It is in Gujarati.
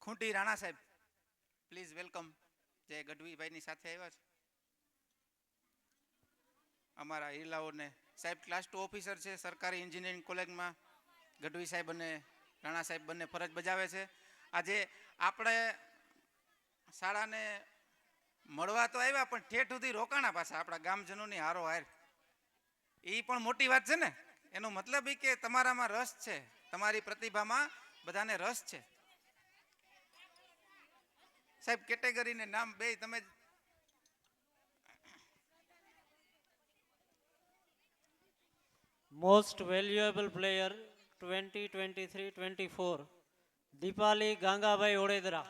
ખૂંટી રાણા સાહેબ પ્લીઝ વેલકમ, જે ગઢવીભાઈની સાથે આવ્યા છે અમારા હિરલાઓને. સાહેબ ક્લાસ 2 ઓફિસર છે સરકારી એન્જિનિયરિંગ કોલેજમાં. ગઢવી સાહેબ અને રાણા સાહેબ બંને ફરજ બજાવે છે. આજે આપણે શાળાને મળવા તો આવ્યા પણ ઠેઠ સુધી રોકાણા પાછા આપણા ગામજનોની હારો હાર. એ પણ મોટી વાત છે ને. એનો મતલબ એ કે તમારામાં રસ છે, તમારી પ્રતિભામાં બધાને રસ છે. સાહેબ કેટેગરીને નામ બે તમે. Most valuable player 2023-24 Dipali ગાંગાભાઈ Odedara.